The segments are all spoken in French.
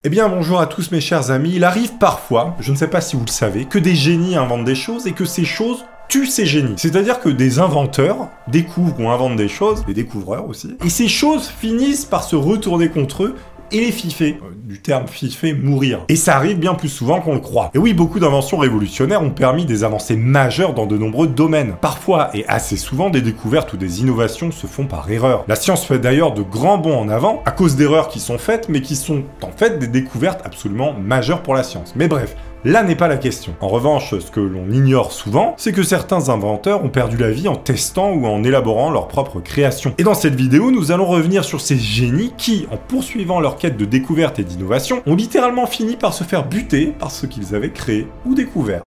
Eh bien bonjour à tous mes chers amis, il arrive parfois, je ne sais pas si vous le savez, que des génies inventent des choses et que ces choses tuent ces génies. C'est-à-dire que des inventeurs découvrent ou inventent des choses, des découvreurs aussi, et ces choses finissent par se retourner contre eux et les fifer. Du terme fifer, mourir. Et ça arrive bien plus souvent qu'on le croit. Et oui, beaucoup d'inventions révolutionnaires ont permis des avancées majeures dans de nombreux domaines. Parfois, et assez souvent, des découvertes ou des innovations se font par erreur. La science fait d'ailleurs de grands bonds en avant, à cause d'erreurs qui sont faites, mais qui sont en fait des découvertes absolument majeures pour la science. Mais bref, là n'est pas la question. En revanche, ce que l'on ignore souvent, c'est que certains inventeurs ont perdu la vie en testant ou en élaborant leur propre création. Et dans cette vidéo, nous allons revenir sur ces génies qui, en poursuivant leur quête de découverte et d'innovation, ont littéralement fini par se faire buter par ce qu'ils avaient créé ou découvert.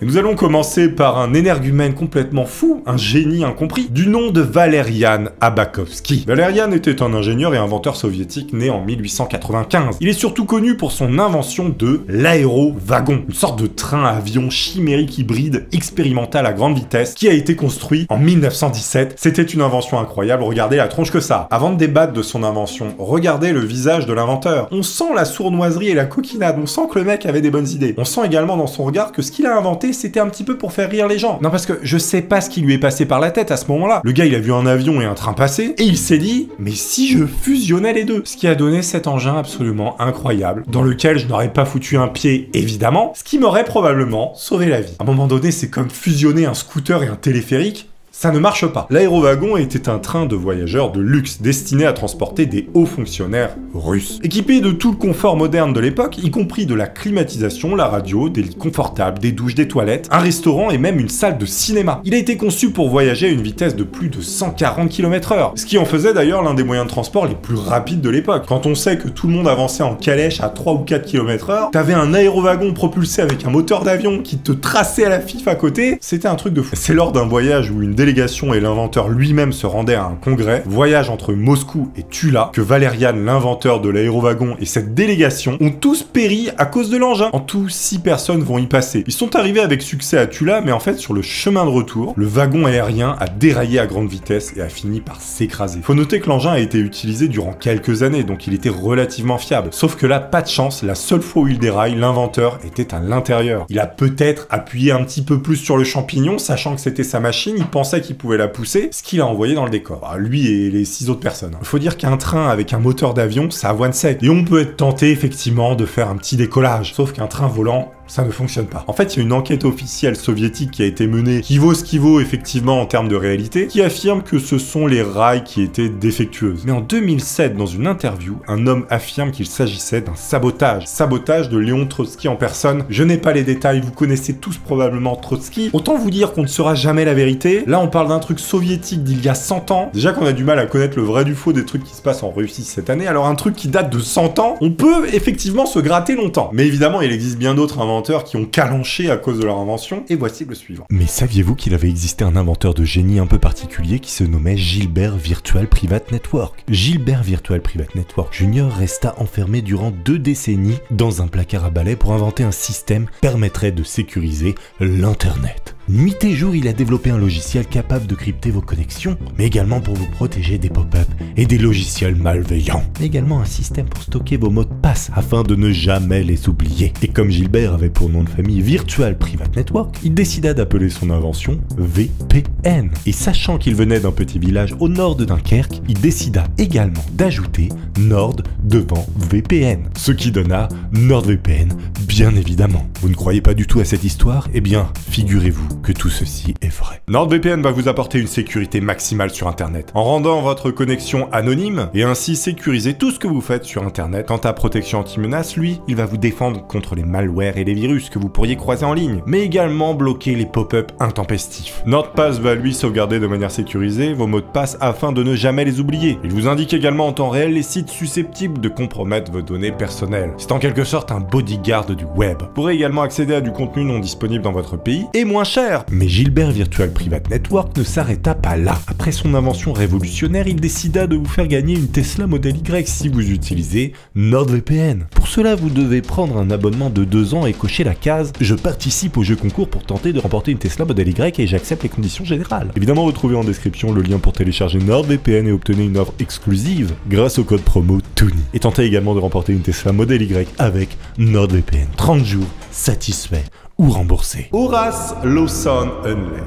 Et nous allons commencer par un énergumène complètement fou, un génie incompris, du nom de Valerian Abakovsky. Valerian était un ingénieur et inventeur soviétique né en 1895. Il est surtout connu pour son invention de l'aérowagon, une sorte de train-avion chimérique hybride expérimental à grande vitesse qui a été construit en 1917. C'était une invention incroyable, regardez la tronche que ça a. Avant de débattre de son invention, regardez le visage de l'inventeur. On sent la sournoiserie et la coquinade, on sent que le mec avait des bonnes idées. On sent également dans son regard que ce qu'il a inventé, c'était un petit peu pour faire rire les gens. Non, parce que je sais pas ce qui lui est passé par la tête à ce moment-là. Le gars, il a vu un avion et un train passer, et il s'est dit, mais si je fusionnais les deux? Ce qui a donné cet engin absolument incroyable, dans lequel je n'aurais pas foutu un pied, évidemment, ce qui m'aurait probablement sauvé la vie. À un moment donné, c'est comme fusionner un scooter et un téléphérique. Ça ne marche pas. L'aérowagon était un train de voyageurs de luxe destiné à transporter des hauts fonctionnaires russes. Équipé de tout le confort moderne de l'époque, y compris de la climatisation, la radio, des lits confortables, des douches, des toilettes, un restaurant et même une salle de cinéma. Il a été conçu pour voyager à une vitesse de plus de 140 km/h, ce qui en faisait d'ailleurs l'un des moyens de transport les plus rapides de l'époque. Quand on sait que tout le monde avançait en calèche à 3 ou 4 km/h, t'avais un aérowagon propulsé avec un moteur d'avion qui te traçait à la fif à côté, c'était un truc de fou. C'est lors d'un voyage où une délégation et l'inventeur lui-même se rendaient à un congrès, voyage entre Moscou et Tula, que Valerian, l'inventeur de l'aérowagon, et cette délégation ont tous péri à cause de l'engin. En tout, 6 personnes vont y passer. Ils sont arrivés avec succès à Tula, mais en fait, sur le chemin de retour, le wagon aérien a déraillé à grande vitesse et a fini par s'écraser. Faut noter que l'engin a été utilisé durant quelques années, donc il était relativement fiable. Sauf que là, pas de chance, la seule fois où il déraille, l'inventeur était à l'intérieur. Il a peut-être appuyé un petit peu plus sur le champignon, sachant que c'était sa machine, il pensait qu'il pouvait la pousser, ce qu'il a envoyé dans le décor. Alors, lui et les 6 autres personnes. Il faut dire qu'un train avec un moteur d'avion, ça avoine sec. Et on peut être tenté, effectivement, de faire un petit décollage. Sauf qu'un train volant, ça ne fonctionne pas. En fait, il y a une enquête officielle soviétique qui a été menée, qui vaut ce qui vaut effectivement en termes de réalité, qui affirme que ce sont les rails qui étaient défectueuses. Mais en 2007, dans une interview, un homme affirme qu'il s'agissait d'un sabotage. Sabotage de Léon Trotsky en personne. Je n'ai pas les détails, vous connaissez tous probablement Trotsky. Autant vous dire qu'on ne saura jamais la vérité. Là, on parle d'un truc soviétique d'il y a 100 ans. Déjà qu'on a du mal à connaître le vrai du faux des trucs qui se passent en Russie cette année, alors un truc qui date de 100 ans, on peut effectivement se gratter longtemps. Mais évidemment, il existe bien d'autres inventeurs qui ont calanché à cause de leur invention, et voici le suivant. Mais saviez-vous qu'il avait existé un inventeur de génie un peu particulier qui se nommait Gilbert Virtual Private Network? Gilbert Virtual Private Network Jr. resta enfermé durant 2 décennies dans un placard à balai pour inventer un système qui permettrait de sécuriser l'Internet. Nuit et jour, il a développé un logiciel capable de crypter vos connexions, mais également pour vous protéger des pop-up et des logiciels malveillants. Mais également un système pour stocker vos mots de passe afin de ne jamais les oublier. Et comme Gilbert avait pour nom de famille Virtual Private Network, il décida d'appeler son invention VPN. Et sachant qu'il venait d'un petit village au nord de Dunkerque, il décida également d'ajouter Nord devant VPN, ce qui donna NordVPN, bien évidemment. Vous ne croyez pas du tout à cette histoire? Eh bien, figurez-vous que tout ceci est vrai. NordVPN va vous apporter une sécurité maximale sur Internet, en rendant votre connexion anonyme et ainsi sécuriser tout ce que vous faites sur Internet. Quant à protection anti-menace, lui, il va vous défendre contre les malwares et les virus que vous pourriez croiser en ligne, mais également bloquer les pop-up intempestifs. NordPass va lui sauvegarder de manière sécurisée vos mots de passe afin de ne jamais les oublier. Il vous indique également en temps réel les sites susceptibles de compromettre vos données personnelles. C'est en quelque sorte un bodyguard du web. Vous pourrez également accéder à du contenu non disponible dans votre pays et moins cher. militaire. Mais Gilbert Virtual Private Network ne s'arrêta pas là. Après son invention révolutionnaire, il décida de vous faire gagner une Tesla Model Y si vous utilisez NordVPN. Pour cela, vous devez prendre un abonnement de 2 ans et cocher la case « Je participe au jeu concours pour tenter de remporter une Tesla Model Y et j'accepte les conditions générales ». Évidemment, retrouvez en description le lien pour télécharger NordVPN et obtenir une offre exclusive grâce au code promo TONY. Et tentez également de remporter une Tesla Model Y avec NordVPN. 30 jours, satisfait ou remboursé. Horace Lawson Unley.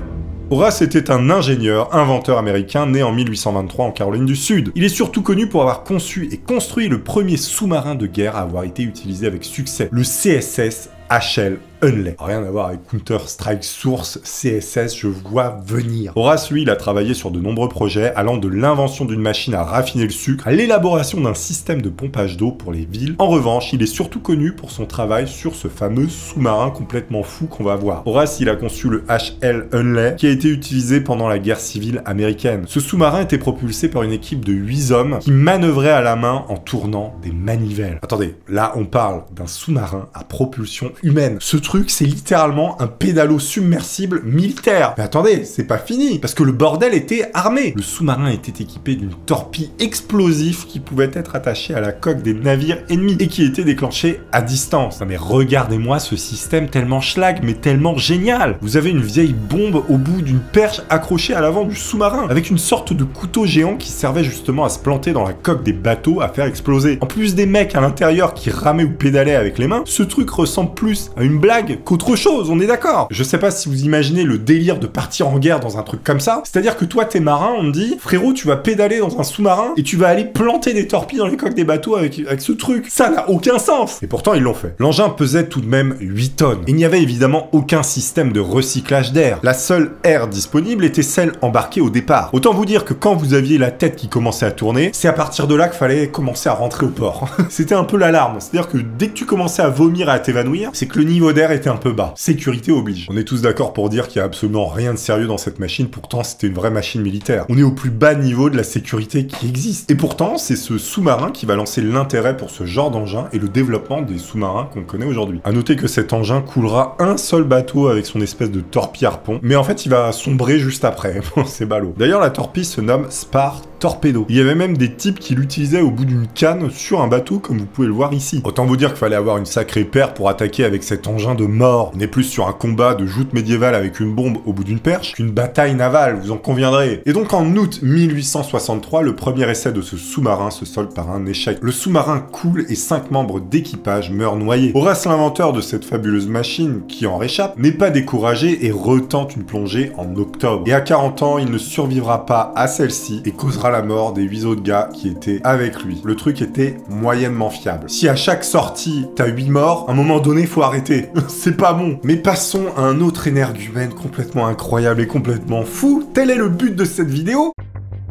Horace était un ingénieur, inventeur américain né en 1823 en Caroline du Sud. Il est surtout connu pour avoir conçu et construit le premier sous-marin de guerre à avoir été utilisé avec succès, le CSS H.L. Unley. Rien à voir avec Counter-Strike Source, CSS, je vois venir. Horace, lui, il a travaillé sur de nombreux projets, allant de l'invention d'une machine à raffiner le sucre à l'élaboration d'un système de pompage d'eau pour les villes. En revanche, il est surtout connu pour son travail sur ce fameux sous-marin complètement fou qu'on va voir. Horace, il a conçu le H.L. Unley, qui a été utilisé pendant la guerre civile américaine. Ce sous-marin était propulsé par une équipe de 8 hommes qui manœuvraient à la main en tournant des manivelles. Attendez, là, on parle d'un sous-marin à propulsion humaine. Ce truc, c'est littéralement un pédalo submersible militaire. Mais attendez, c'est pas fini, parce que le bordel était armé. Le sous-marin était équipé d'une torpille explosive qui pouvait être attachée à la coque des navires ennemis et qui était déclenchée à distance. Non mais regardez-moi ce système tellement schlag, mais tellement génial. Vous avez une vieille bombe au bout d'une perche accrochée à l'avant du sous-marin, avec une sorte de couteau géant qui servait justement à se planter dans la coque des bateaux à faire exploser. En plus des mecs à l'intérieur qui ramaient ou pédalaient avec les mains, ce truc ressemble plus à une blague qu'autre chose, on est d'accord. Je sais pas si vous imaginez le délire de partir en guerre dans un truc comme ça. C'est-à-dire que toi, t'es marin, on te dit, frérot, tu vas pédaler dans un sous-marin et tu vas aller planter des torpilles dans les coques des bateaux avec ce truc. Ça n'a aucun sens. Et pourtant, ils l'ont fait. L'engin pesait tout de même 8 tonnes. Il n'y avait évidemment aucun système de recyclage d'air. La seule air disponible était celle embarquée au départ. Autant vous dire que quand vous aviez la tête qui commençait à tourner, c'est à partir de là qu'il fallait commencer à rentrer au port. C'était un peu l'alarme. C'est-à-dire que dès que tu commençais à vomir et à t'évanouir, c'est que le niveau d'air était un peu bas. Sécurité oblige. On est tous d'accord pour dire qu'il y a absolument rien de sérieux dans cette machine, pourtant c'était une vraie machine militaire. On est au plus bas niveau de la sécurité qui existe. Et pourtant, c'est ce sous-marin qui va lancer l'intérêt pour ce genre d'engin et le développement des sous-marins qu'on connaît aujourd'hui. À noter que cet engin coulera un seul bateau avec son espèce de torpille harpon, mais en fait il va sombrer juste après. Bon, c'est ballot. D'ailleurs, la torpille se nomme Spar Torpedo. Il y avait même des types qui l'utilisaient au bout d'une canne sur un bateau, comme vous pouvez le voir ici. Autant vous dire qu'il fallait avoir une sacrée paire pour attaquer avec cet engin de mort. On est plus sur un combat de joute médiévale avec une bombe au bout d'une perche qu'une bataille navale, vous en conviendrez. Et donc en août 1863, le premier essai de ce sous-marin se solde par un échec. Le sous-marin coule et 5 membres d'équipage meurent noyés. Horace, l'inventeur de cette fabuleuse machine qui en réchappe, n'est pas découragé et retente une plongée en octobre. Et à 40 ans, il ne survivra pas à celle-ci et causera la mort des 8 autres gars qui étaient avec lui. Le truc était moyennement fiable. Si à chaque sortie, t'as 8 morts, à un moment donné, faut arrêter. C'est pas bon. Mais passons à un autre énergumène complètement incroyable et complètement fou. Tel est le but de cette vidéo.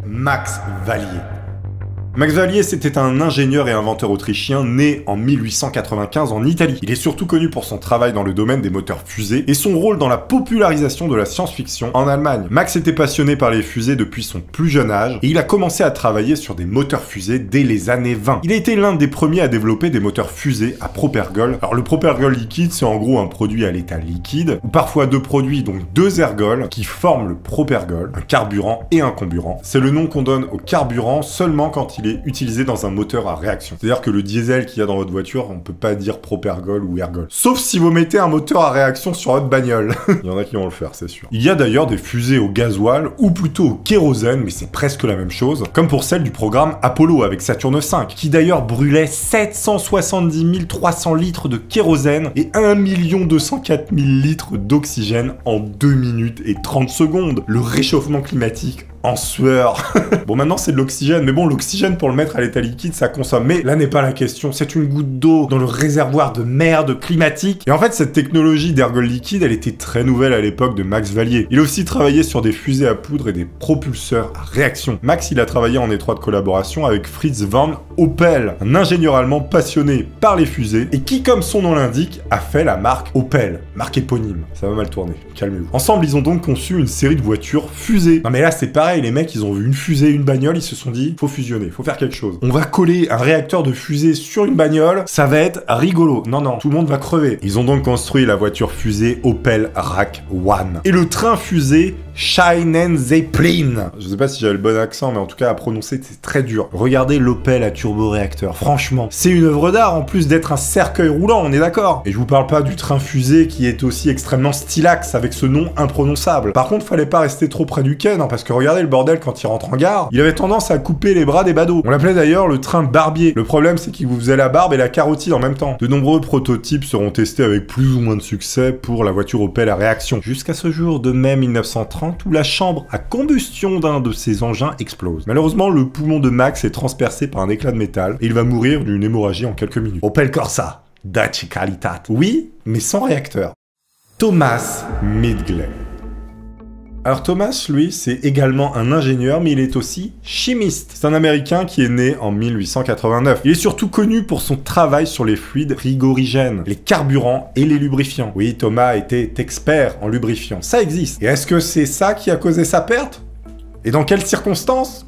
Max Valier. Max Valier, c'était un ingénieur et inventeur autrichien né en 1895 en Italie. Il est surtout connu pour son travail dans le domaine des moteurs fusées et son rôle dans la popularisation de la science-fiction en Allemagne. Max était passionné par les fusées depuis son plus jeune âge et il a commencé à travailler sur des moteurs fusées dès les années 20. Il a été l'un des premiers à développer des moteurs fusées à propergol. Alors le propergol liquide, c'est en gros un produit à l'état liquide, ou parfois 2 produits, donc 2 ergols, qui forment le propergol, un carburant et un comburant. C'est le nom qu'on donne au carburant seulement quand il est utilisé dans un moteur à réaction. C'est-à-dire que le diesel qu'il y a dans votre voiture, on peut pas dire propergol ou ergol. Sauf si vous mettez un moteur à réaction sur votre bagnole. Il y en a qui vont le faire, c'est sûr. Il y a d'ailleurs des fusées au gasoil, ou plutôt au kérosène, mais c'est presque la même chose, comme pour celle du programme Apollo avec Saturne V, qui d'ailleurs brûlait 770 300 litres de kérosène et 1 204 000 litres d'oxygène en 2 minutes et 30 secondes. Le réchauffement climatique en sueur. Bon, maintenant c'est de l'oxygène, mais bon, l'oxygène pour le mettre à l'état liquide, ça consomme. Mais là n'est pas la question, c'est une goutte d'eau dans le réservoir de merde climatique. Et en fait, cette technologie d'ergol liquide, elle était très nouvelle à l'époque de Max Valier. Il a aussi travaillé sur des fusées à poudre et des propulseurs à réaction. Max, il a travaillé en étroite collaboration avec Fritz von Opel, un ingénieur allemand passionné par les fusées et qui, comme son nom l'indique, a fait la marque Opel, marque éponyme. Ça va mal tourner, calmez-vous. Ensemble, ils ont donc conçu une série de voitures fusées. Non mais là, c'est pareil. pareil, les mecs, ils ont vu une fusée, une bagnole, ils se sont dit, faut fusionner, faut faire quelque chose. On va coller un réacteur de fusée sur une bagnole, ça va être rigolo. Non, non, tout le monde va crever. Ils ont donc construit la voiture fusée Opel Rack One. Et le train fusée Schienen Zeppelin. Je sais pas si j'avais le bon accent, mais en tout cas, à prononcer, c'est très dur. Regardez l'Opel à turboréacteur. Franchement, c'est une œuvre d'art en plus d'être un cercueil roulant, on est d'accord. Et je vous parle pas du train fusée qui est aussi extrêmement stylax avec ce nom imprononçable. Par contre, fallait pas rester trop près du quai, non, parce que regardez le bordel quand il rentre en gare. Il avait tendance à couper les bras des badauds. On l'appelait d'ailleurs le train barbier. Le problème, c'est qu'il vous faisait la barbe et la carotide en même temps. De nombreux prototypes seront testés avec plus ou moins de succès pour la voiture Opel à réaction. Jusqu'à ce jour de mai 1930, où la chambre à combustion d'un de ses engins explose. Malheureusement, le poumon de Max est transpercé par un éclat de métal et il va mourir d'une hémorragie en quelques minutes. Opel Corsa, Dacia Qualitat. Oui, mais sans réacteur. Thomas Midgley. Alors Thomas, lui, c'est également un ingénieur, mais il est aussi chimiste. C'est un Américain qui est né en 1889. Il est surtout connu pour son travail sur les fluides frigorigènes, les carburants et les lubrifiants. Oui, Thomas était expert en lubrifiants. Ça existe. Et est-ce que c'est ça qui a causé sa perte? Et dans quelles circonstances?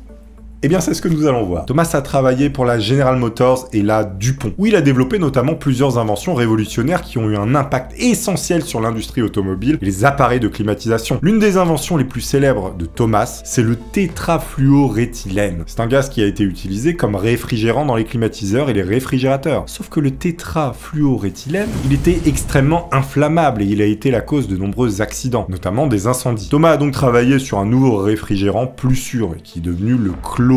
Eh bien, c'est ce que nous allons voir. Thomas a travaillé pour la General Motors et la DuPont, où il a développé notamment plusieurs inventions révolutionnaires qui ont eu un impact essentiel sur l'industrie automobile et les appareils de climatisation. L'une des inventions les plus célèbres de Thomas, c'est le tétrafluoréthylène. C'est un gaz qui a été utilisé comme réfrigérant dans les climatiseurs et les réfrigérateurs. Sauf que le tétrafluoréthylène, il était extrêmement inflammable et il a été la cause de nombreux accidents, notamment des incendies. Thomas a donc travaillé sur un nouveau réfrigérant plus sûr et qui est devenu le chlorofluorocarbure,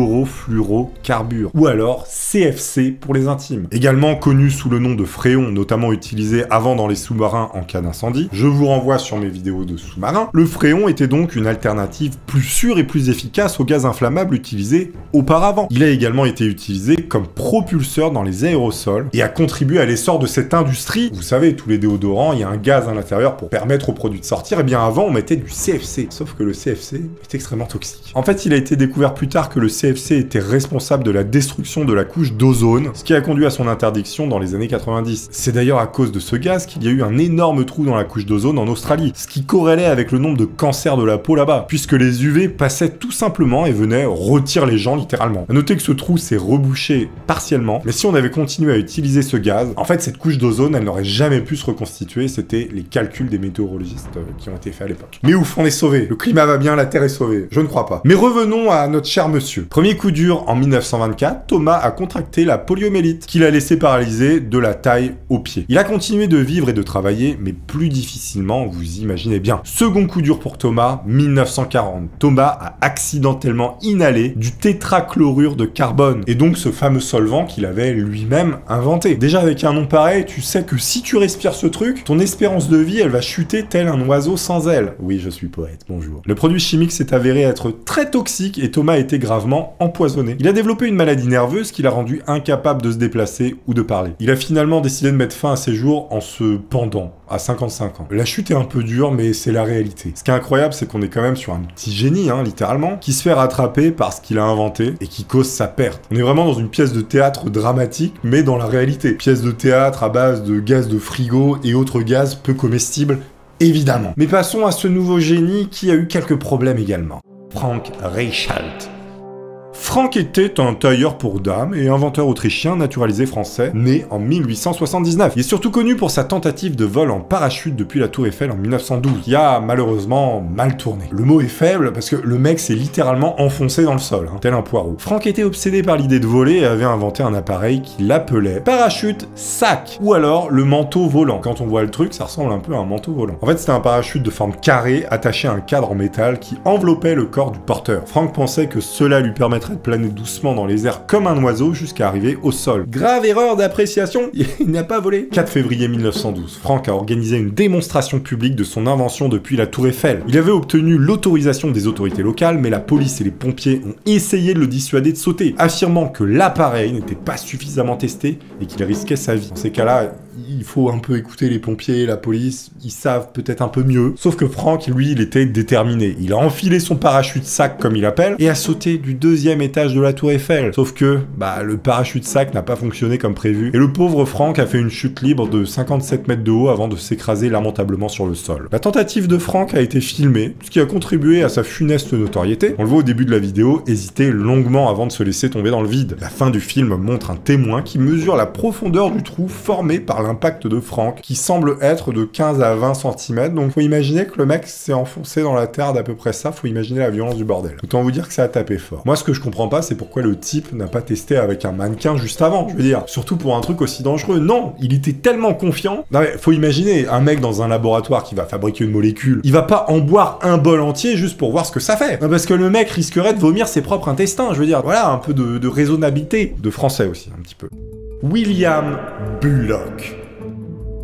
ou alors CFC pour les intimes. Également connu sous le nom de fréon, notamment utilisé avant dans les sous-marins en cas d'incendie. Je vous renvoie sur mes vidéos de sous-marins. Le fréon était donc une alternative plus sûre et plus efficace au gaz inflammable utilisé auparavant. Il a également été utilisé comme propulseur dans les aérosols et a contribué à l'essor de cette industrie. Vous savez, tous les déodorants, il y a un gaz à l'intérieur pour permettre aux produits de sortir. Et bien avant, on mettait du CFC. Sauf que le CFC est extrêmement toxique. En fait, il a été découvert plus tard que le CFC était responsable de la destruction de la couche d'ozone, ce qui a conduit à son interdiction dans les années 90. C'est d'ailleurs à cause de ce gaz qu'il y a eu un énorme trou dans la couche d'ozone en Australie, ce qui corrélait avec le nombre de cancers de la peau là-bas, puisque les UV passaient tout simplement et venaient rôtir les gens littéralement. A noter que ce trou s'est rebouché partiellement, mais si on avait continué à utiliser ce gaz, en fait cette couche d'ozone elle n'aurait jamais pu se reconstituer, c'était les calculs des météorologistes qui ont été faits à l'époque. Mais ouf, on est sauvé, le climat va bien, la Terre est sauvée, je ne crois pas. Mais revenons à notre cher monsieur. Premier coup dur en 1924, Thomas a contracté la poliomyélite, qui l'a laissé paralysé de la taille aux pieds. Il a continué de vivre et de travailler, mais plus difficilement, vous imaginez bien. Second coup dur pour Thomas, 1940. Thomas a accidentellement inhalé du tétrachlorure de carbone, et donc ce fameux solvant qu'il avait lui-même inventé. Déjà avec un nom pareil, tu sais que si tu respires ce truc, ton espérance de vie, elle va chuter tel un oiseau sans ailes. Oui, je suis poète, bonjour. Le produit chimique s'est avéré être très toxique, et Thomas a été gravement empoisonné. Il a développé une maladie nerveuse qui l'a rendu incapable de se déplacer ou de parler. Il a finalement décidé de mettre fin à ses jours en se pendant à 55 ans. La chute est un peu dure, mais c'est la réalité. Ce qui est incroyable, c'est qu'on est quand même sur un petit génie, littéralement, qui se fait rattraper par ce qu'il a inventé et qui cause sa perte. On est vraiment dans une pièce de théâtre dramatique, mais dans la réalité. Pièce de théâtre à base de gaz de frigo et autres gaz peu comestibles, évidemment. Mais passons à ce nouveau génie qui a eu quelques problèmes également. Frank Reichelt. Frank était un tailleur pour dames et inventeur autrichien naturalisé français, né en 1879. Il est surtout connu pour sa tentative de vol en parachute depuis la Tour Eiffel en 1912, qui a malheureusement mal tourné. Le mot est faible parce que le mec s'est littéralement enfoncé dans le sol, tel un poireau. Frank était obsédé par l'idée de voler et avait inventé un appareil qu'il appelait parachute sac, ou alors le manteau volant. Quand on voit le truc, ça ressemble un peu à un manteau volant. En fait, c'était un parachute de forme carrée attaché à un cadre en métal qui enveloppait le corps du porteur. Frank pensait que cela lui permettrait de planer doucement dans les airs comme un oiseau jusqu'à arriver au sol. Grave erreur d'appréciation, il n'a pas volé. 4 février 1912, Frank a organisé une démonstration publique de son invention depuis la Tour Eiffel. Il avait obtenu l'autorisation des autorités locales, mais la police et les pompiers ont essayé de le dissuader de sauter, affirmant que l'appareil n'était pas suffisamment testé et qu'il risquait sa vie. Dans ces cas-là, il faut un peu écouter les pompiers, la police, ils savent peut-être un peu mieux. Sauf que Frank, lui, il était déterminé. Il a enfilé son parachute sac, comme il appelle, et a sauté du 2e étage de la tour Eiffel. Sauf que, le parachute sac n'a pas fonctionné comme prévu, et le pauvre Frank a fait une chute libre de 57 mètres de haut avant de s'écraser lamentablement sur le sol. La tentative de Frank a été filmée, ce qui a contribué à sa funeste notoriété. On le voit au début de la vidéo, hésiter longuement avant de se laisser tomber dans le vide. La fin du film montre un témoin qui mesure la profondeur du trou formé par l'impact de Frank, qui semble être de 15 à 20 cm, donc faut imaginer que le mec s'est enfoncé dans la terre d'à peu près ça, faut imaginer la violence du bordel. Autant vous dire que ça a tapé fort. Moi, ce que je comprends pas, c'est pourquoi le type n'a pas testé avec un mannequin juste avant, je veux dire. Surtout pour un truc aussi dangereux. Non, il était tellement confiant. Non mais, faut imaginer, un mec dans un laboratoire qui va fabriquer une molécule, il va pas en boire un bol entier juste pour voir ce que ça fait. Non, parce que le mec risquerait de vomir ses propres intestins, je veux dire. Voilà, un peu de raisonnabilité. De français aussi, un petit peu. William Bullock.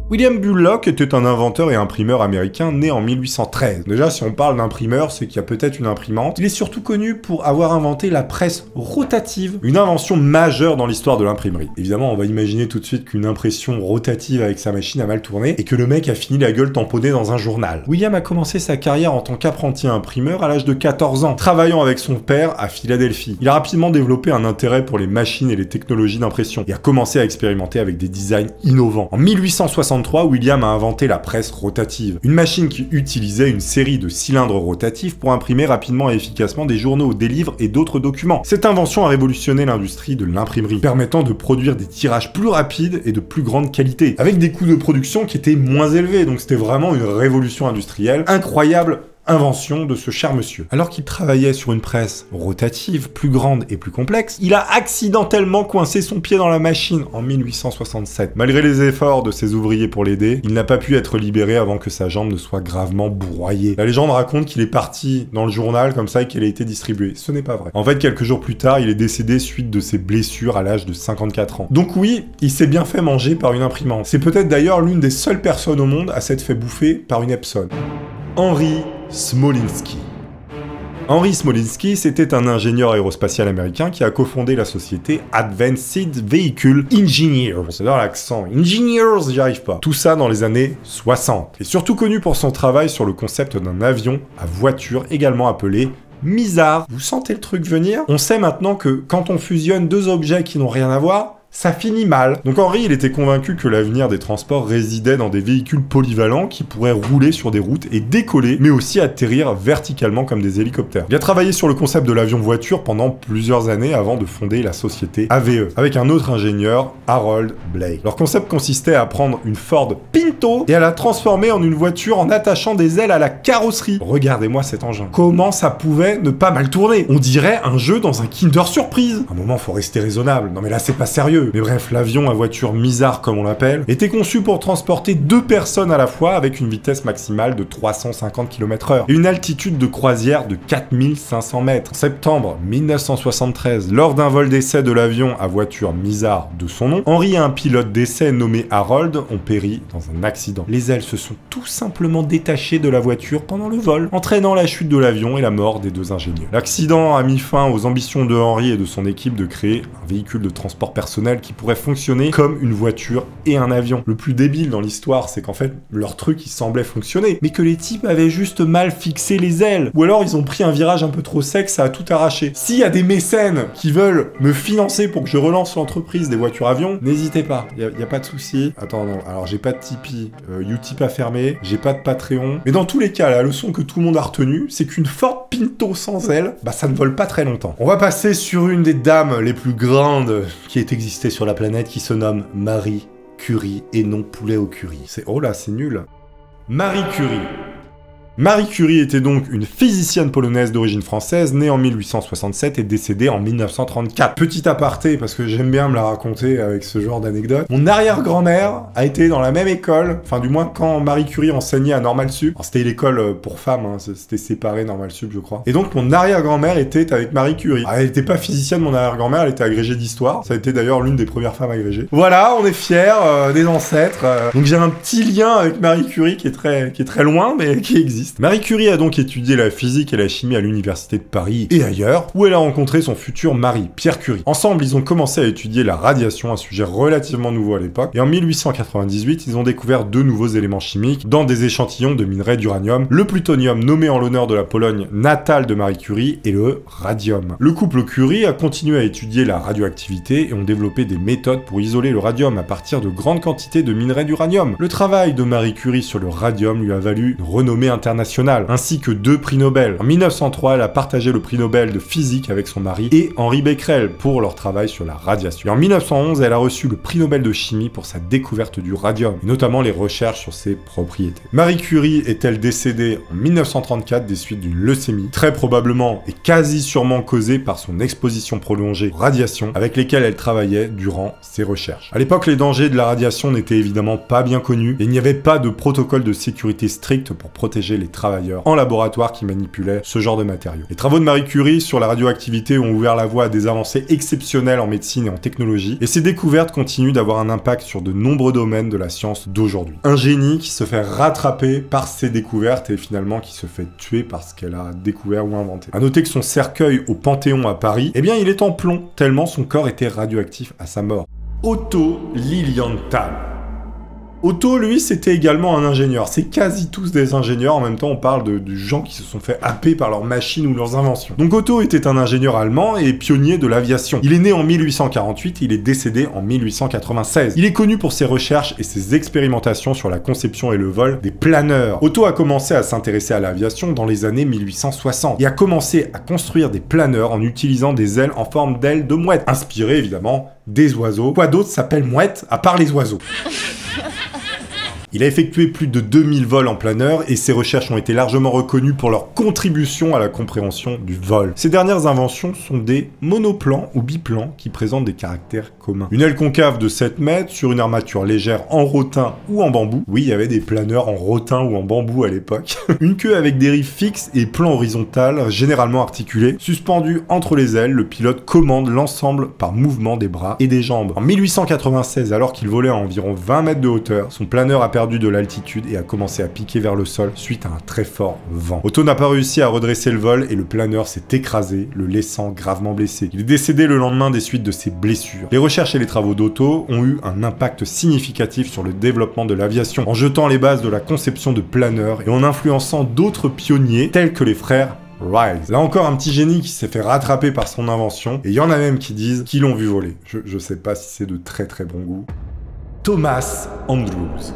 William Bullock était un inventeur et imprimeur américain né en 1813. Déjà, si on parle d'imprimeur, c'est qu'il y a peut-être une imprimante. Il est surtout connu pour avoir inventé la presse rotative, une invention majeure dans l'histoire de l'imprimerie. Évidemment, on va imaginer tout de suite qu'une impression rotative avec sa machine a mal tourné et que le mec a fini la gueule tamponnée dans un journal. William a commencé sa carrière en tant qu'apprenti imprimeur à l'âge de 14 ans, travaillant avec son père à Philadelphie. Il a rapidement développé un intérêt pour les machines et les technologies d'impression et a commencé à expérimenter avec des designs innovants. En 1863, William a inventé la presse rotative, une machine qui utilisait une série de cylindres rotatifs pour imprimer rapidement et efficacement des journaux, des livres et d'autres documents. Cette invention a révolutionné l'industrie de l'imprimerie, permettant de produire des tirages plus rapides et de plus grande qualité, avec des coûts de production qui étaient moins élevés, donc c'était vraiment une révolution industrielle incroyable. Invention de ce cher monsieur. Alors qu'il travaillait sur une presse rotative, plus grande et plus complexe, il a accidentellement coincé son pied dans la machine en 1867. Malgré les efforts de ses ouvriers pour l'aider, il n'a pas pu être libéré avant que sa jambe ne soit gravement broyée. La légende raconte qu'il est parti dans le journal comme ça et qu'elle a été distribuée. Ce n'est pas vrai. En fait, quelques jours plus tard, il est décédé suite de ses blessures à l'âge de 54 ans. Donc oui, il s'est bien fait manger par une imprimante. C'est peut-être d'ailleurs l'une des seules personnes au monde à s'être fait bouffer par une Epson. Henry Smolinski. Henry Smolinski, c'était un ingénieur aérospatial américain qui a cofondé la société Advanced Vehicle Engineers. C'est dans l'accent. Engineers, j'y arrive pas. Tout ça dans les années 60. Et surtout connu pour son travail sur le concept d'un avion à voiture, également appelé MISAR. Vous sentez le truc venir? On sait maintenant que quand on fusionne deux objets qui n'ont rien à voir, ça finit mal. Donc Henry, il était convaincu que l'avenir des transports résidait dans des véhicules polyvalents qui pourraient rouler sur des routes et décoller, mais aussi atterrir verticalement comme des hélicoptères. Il a travaillé sur le concept de l'avion-voiture pendant plusieurs années avant de fonder la société AVE, avec un autre ingénieur, Harold Blake. Leur concept consistait à prendre une Ford Pinto et à la transformer en une voiture en attachant des ailes à la carrosserie. Regardez-moi cet engin. Comment ça pouvait ne pas mal tourner? On dirait un jeu dans un Kinder Surprise. À un moment, faut rester raisonnable. Non mais là, c'est pas sérieux. Mais bref, l'avion à voiture MISAR, comme on l'appelle, était conçu pour transporter 2 personnes à la fois avec une vitesse maximale de 350 km/h et une altitude de croisière de 4500 mètres. En septembre 1973, lors d'un vol d'essai de l'avion à voiture MISAR de son nom, Henry et un pilote d'essai nommé Harold ont péri dans un accident. Les ailes se sont tout simplement détachées de la voiture pendant le vol, entraînant la chute de l'avion et la mort des 2 ingénieurs. L'accident a mis fin aux ambitions de Henry et de son équipe de créer un véhicule de transport personnel qui pourrait fonctionner comme une voiture et un avion. Le plus débile dans l'histoire, c'est qu'en fait, leur truc, il semblait fonctionner, mais que les types avaient juste mal fixé les ailes. Ou alors, ils ont pris un virage un peu trop sec, ça a tout arraché. S'il y a des mécènes qui veulent me financer pour que je relance l'entreprise des voitures-avions, n'hésitez pas, y a pas de souci. Attends, non, alors j'ai pas de Tipeee, Utip a fermé, j'ai pas de Patreon. Mais dans tous les cas, la leçon que tout le monde a retenue, c'est qu'une Ford Pinto sans ailes, bah ça ne vole pas très longtemps. On va passer sur une des dames les plus grandes qui ait existé sur la planète, qui se nomme Marie Curie et non poulet au curry. Oh là, c'est nul. Marie Curie. Marie Curie était donc une physicienne polonaise d'origine française, née en 1867 et décédée en 1934. Petit aparté, parce que j'aime bien me la raconter avec ce genre d'anecdote. Mon arrière-grand-mère a été dans la même école, enfin du moins quand Marie Curie enseignait à Normal Sup. C'était l'école pour femmes, hein, c'était séparé Normal Sup je crois. Et donc mon arrière-grand-mère était avec Marie Curie. Elle n'était pas physicienne mon arrière-grand-mère, elle était agrégée d'histoire. Ça a été d'ailleurs l'une des premières femmes agrégées. Voilà, on est fiers des ancêtres. Donc j'ai un petit lien avec Marie Curie qui est très loin, mais qui existe. existe. Marie Curie a donc étudié la physique et la chimie à l'université de Paris et ailleurs, où elle a rencontré son futur mari, Pierre Curie. Ensemble, ils ont commencé à étudier la radiation, un sujet relativement nouveau à l'époque, et en 1898, ils ont découvert 2 nouveaux éléments chimiques dans des échantillons de minerais d'uranium, le plutonium nommé en l'honneur de la Pologne natale de Marie Curie et le radium. Le couple Curie a continué à étudier la radioactivité et ont développé des méthodes pour isoler le radium à partir de grandes quantités de minerais d'uranium. Le travail de Marie Curie sur le radium lui a valu une renommée internationale, ainsi que 2 prix Nobel. En 1903, elle a partagé le prix Nobel de physique avec son mari et Henri Becquerel pour leur travail sur la radiation. Et en 1911, elle a reçu le prix Nobel de chimie pour sa découverte du radium, et notamment les recherches sur ses propriétés. Marie Curie est-elle décédée en 1934 des suites d'une leucémie, très probablement et quasi sûrement causée par son exposition prolongée aux radiations avec lesquelles elle travaillait durant ses recherches. À l'époque, les dangers de la radiation n'étaient évidemment pas bien connus et il n'y avait pas de protocole de sécurité strict pour protéger les travailleurs en laboratoire qui manipulaient ce genre de matériaux. Les travaux de Marie Curie sur la radioactivité ont ouvert la voie à des avancées exceptionnelles en médecine et en technologie, et ces découvertes continuent d'avoir un impact sur de nombreux domaines de la science d'aujourd'hui. Un génie qui se fait rattraper par ses découvertes et finalement qui se fait tuer parce qu'elle a découvert ou inventé. A noter que son cercueil au Panthéon à Paris, eh bien il est en plomb, tellement son corps était radioactif à sa mort. Otto Lilienthal. Otto, lui, c'était également un ingénieur. C'est quasi tous des ingénieurs. En même temps, on parle de gens qui se sont fait happer par leurs machines ou leurs inventions. Donc Otto était un ingénieur allemand et pionnier de l'aviation. Il est né en 1848, il est décédé en 1896. Il est connu pour ses recherches et ses expérimentations sur la conception et le vol des planeurs. Otto a commencé à s'intéresser à l'aviation dans les années 1860 et a commencé à construire des planeurs en utilisant des ailes en forme d'ailes de mouette, inspirées évidemment des oiseaux. Quoi d'autre s'appelle mouette à part les oiseaux? Il a effectué plus de 2000 vols en planeur et ses recherches ont été largement reconnues pour leur contribution à la compréhension du vol. Ces dernières inventions sont des monoplans ou biplans qui présentent des caractères communs. Une aile concave de 7 mètres sur une armature légère en rotin ou en bambou. Oui, il y avait des planeurs en rotin ou en bambou à l'époque. Une queue avec des rives fixes et plan horizontal, généralement articulés. Suspendu entre les ailes, le pilote commande l'ensemble par mouvement des bras et des jambes. En 1896, alors qu'il volait à environ 20 mètres de hauteur, son planeur a perdu de l'altitude et a commencé à piquer vers le sol suite à un très fort vent. Otto n'a pas réussi à redresser le vol et le planeur s'est écrasé, le laissant gravement blessé. Il est décédé le lendemain des suites de ses blessures. Les recherches et les travaux d'Otto ont eu un impact significatif sur le développement de l'aviation, en jetant les bases de la conception de planeurs et en influençant d'autres pionniers tels que les frères Wright. Là encore un petit génie qui s'est fait rattraper par son invention, et il y en a même qui disent qu'ils l'ont vu voler. Je sais pas si c'est de très très bon goût. Thomas Andrews.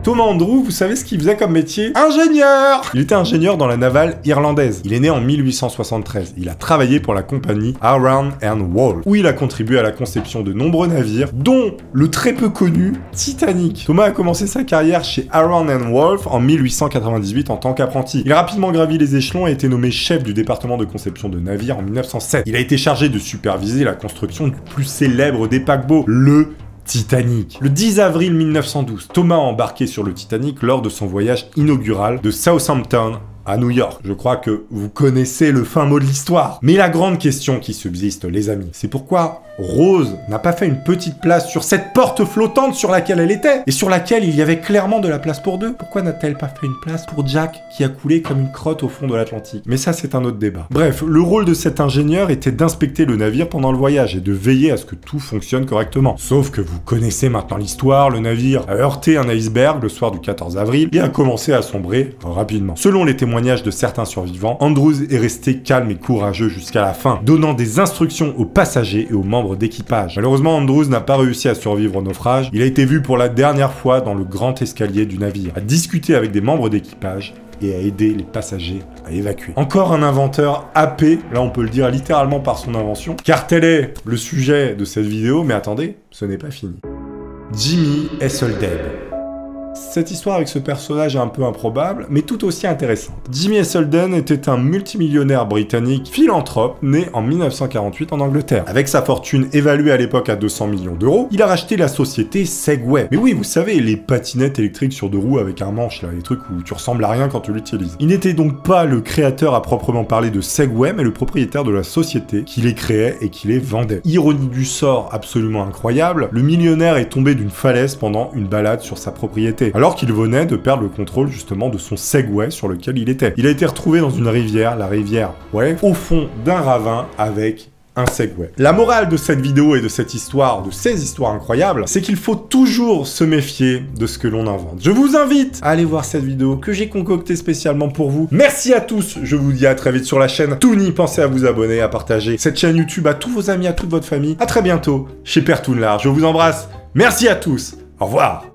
Thomas Andrews, vous savez ce qu'il faisait comme métier? Ingénieur! Il était ingénieur dans la navale irlandaise. Il est né en 1873. Il a travaillé pour la compagnie Arran & Wolff, où il a contribué à la conception de nombreux navires, dont le très peu connu Titanic. Thomas a commencé sa carrière chez Arran & Wolff en 1898 en tant qu'apprenti. Il a rapidement gravi les échelons et a été nommé chef du département de conception de navires en 1907. Il a été chargé de superviser la construction du plus célèbre des paquebots, le Titanic. Le 10 avril 1912, Thomas a embarqué sur le Titanic lors de son voyage inaugural de Southampton à New York. Je crois que vous connaissez le fin mot de l'histoire. Mais la grande question qui subsiste, les amis, c'est pourquoi Rose n'a pas fait une petite place sur cette porte flottante sur laquelle elle était, et sur laquelle il y avait clairement de la place pour deux. Pourquoi n'a-t-elle pas fait une place pour Jack, qui a coulé comme une crotte au fond de l'Atlantique? Mais ça, c'est un autre débat. Bref, le rôle de cet ingénieur était d'inspecter le navire pendant le voyage et de veiller à ce que tout fonctionne correctement. Sauf que vous connaissez maintenant l'histoire, le navire a heurté un iceberg le soir du 14 avril et a commencé à sombrer rapidement. Selon les témoignages de certains survivants, Andrews est resté calme et courageux jusqu'à la fin, donnant des instructions aux passagers et aux membres d'équipage. Malheureusement, Andrews n'a pas réussi à survivre au naufrage. Il a été vu pour la dernière fois dans le grand escalier du navire, à discuter avec des membres d'équipage et à aider les passagers à évacuer. Encore un inventeur happé, là on peut le dire littéralement par son invention, car tel est le sujet de cette vidéo, mais attendez, ce n'est pas fini. Jimmy Esseldeb. Cette histoire avec ce personnage est un peu improbable, mais tout aussi intéressante. Jimmy Esseldeb était un multimillionnaire britannique philanthrope né en 1948 en Angleterre. Avec sa fortune évaluée à l'époque à 200 millions d'euros, il a racheté la société Segway. Mais oui, vous savez, les patinettes électriques sur deux roues avec un manche, là, les trucs où tu ressembles à rien quand tu l'utilises. Il n'était donc pas le créateur à proprement parler de Segway, mais le propriétaire de la société qui les créait et qui les vendait. Ironie du sort absolument incroyable, le millionnaire est tombé d'une falaise pendant une balade sur sa propriété. arrêté, alors qu'il venait de perdre le contrôle justement de son Segway sur lequel il était. Il a été retrouvé dans une rivière, la rivière Wave, au fond d'un ravin avec un Segway. La morale de cette vidéo et de cette histoire, de ces histoires incroyables, c'est qu'il faut toujours se méfier de ce que l'on invente. Je vous invite à aller voir cette vidéo que j'ai concoctée spécialement pour vous. Merci à tous, je vous dis à très vite sur la chaîne Toony. Pensez à vous abonner, à partager cette chaîne YouTube à tous vos amis, à toute votre famille. À très bientôt chez Père Toonlar. Je vous embrasse. Merci à tous. Au revoir.